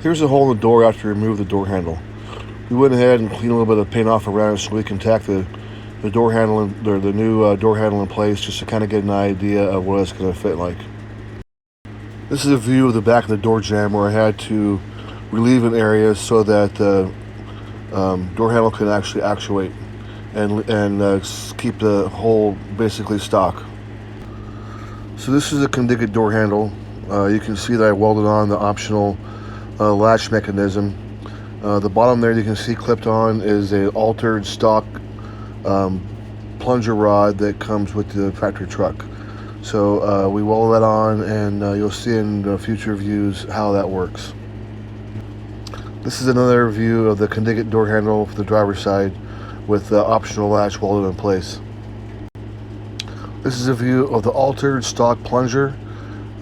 Here's a hole in the door after you remove the door handle. We went ahead and cleaned a little bit of paint off around it so we can tack the door handle or the new door handle in place just to kind of get an idea of what it's going to fit like. This is a view of the back of the door jamb where I had to relieve an area so that the door handle can actually actuate and keep the hole basically stock. So this is a Kindig door handle. You can see that I welded on the optional latch mechanism. The bottom there you can see clipped on is a altered stock plunger rod that comes with the factory truck. So we weld that on, and you'll see in future views how that works. This is another view of the Kindig door handle for the driver's side with the optional latch welded in place. This is a view of the altered stock plunger.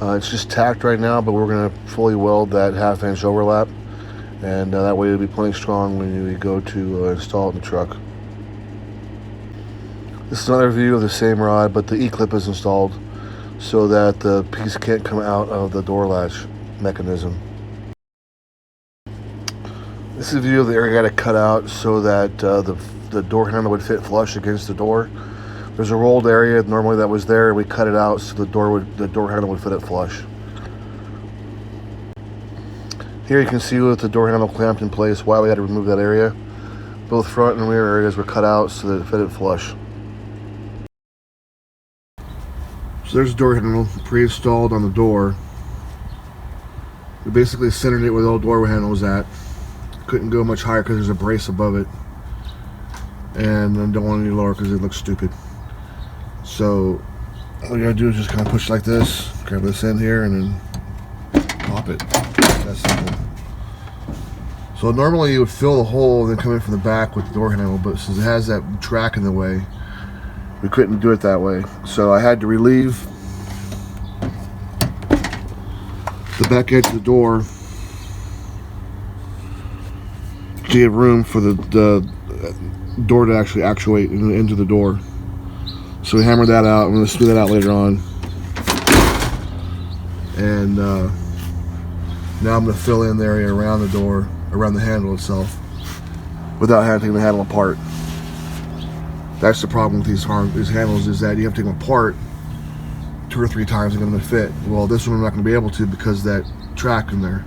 It's just tacked right now, but we're going to fully weld that 1/2 inch overlap, and that way it'll be plenty strong when you go to install it in the truck. This is another view of the same rod, but the E-clip is installed so that the piece can't come out of the door latch mechanism. This is a view of the area I got to cut out so that the door handle would fit flush against the door. There's a rolled area normally that was there, and we cut it out so the door handle would fit it flush. Here you can see with the door handle clamped in place why we had to remove that area. Both front and rear areas were cut out so that it fitted flush. So there's the door handle pre-installed on the door. We basically centered it where the old door handle was at. Couldn't go much higher because there's a brace above it, and then don't want any lower because it looks stupid. So all you gotta do is just kind of push like this, grab this in here, and then pop it. That's simple. So normally you would fill the hole and then come in from the back with the door handle, but since it has that track in the way, we couldn't do it that way. So I had to relieve the back edge of the door to give room for the door to actually actuate into the door. So we hammered that out. I'm going to smooth that out later on. And now I'm going to fill in the area around the door, around the handle itself, without having to take the handle apart. That's the problem with these handles, is that you have to take them apart 2 or 3 times to get them to fit. Well, this one I'm not going to be able to because of that track in there.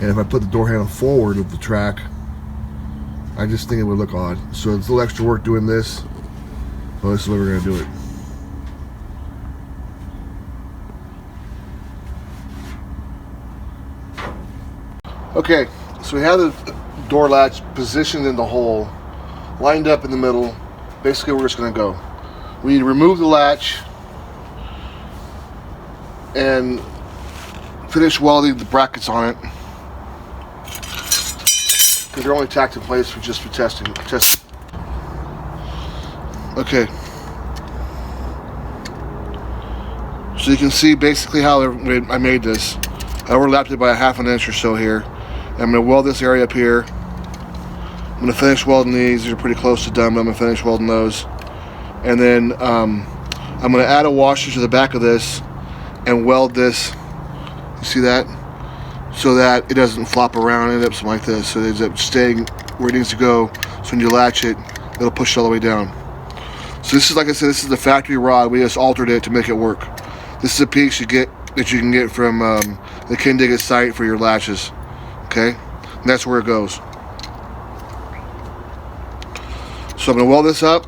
And if I put the door handle forward of the track, I just think it would look odd. So it's a little extra work doing this, but this is what we're going to do it. Okay, so we have the door latch positioned in the hole, lined up in the middle. Basically, we're just going to go. We need to remove the latch and finish welding the brackets on it, because they're only tacked in place for testing. Okay. So you can see basically how I made this. I overlapped it by 1/2 inch or so here. I'm going to weld this area up here. I'm going to finish welding these. These are pretty close to done, but I'm going to finish welding those. And then I'm going to add a washer to the back of this and weld this. You see that? So that it doesn't flop around and end up something like this. So it ends up staying where it needs to go. So when you latch it, it'll push it all the way down. So this is, like I said, this is the factory rod. We just altered it to make it work. This is a piece you can get from the Kindig site for your latches. Okay, and that's where it goes. So I'm going to weld this up,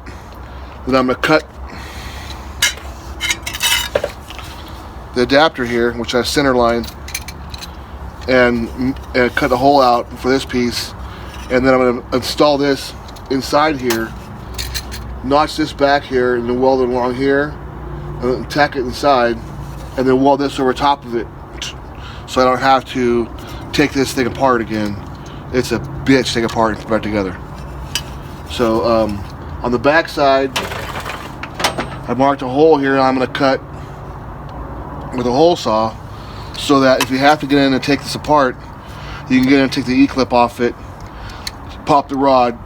then I'm going to cut the adapter here, which I center lined, and cut the hole out for this piece, and then I'm going to install this inside here, notch this back here, and then weld it along here, and then tack it inside, and then weld this over top of it, so I don't have to take this thing apart again. It's a bitch to take apart and put back together. So on the back side, I marked a hole here, and I'm going to cut with a hole saw, so that if you have to get in and take this apart, you can get in and take the E-clip off it, pop the rod,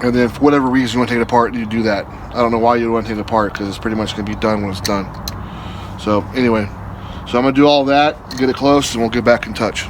and then for whatever reason you want to take it apart, you do that. I don't know why you want to take it apart, because it's pretty much going to be done when it's done. So anyway, So I'm gonna do all that, get it close, and we'll get back in touch.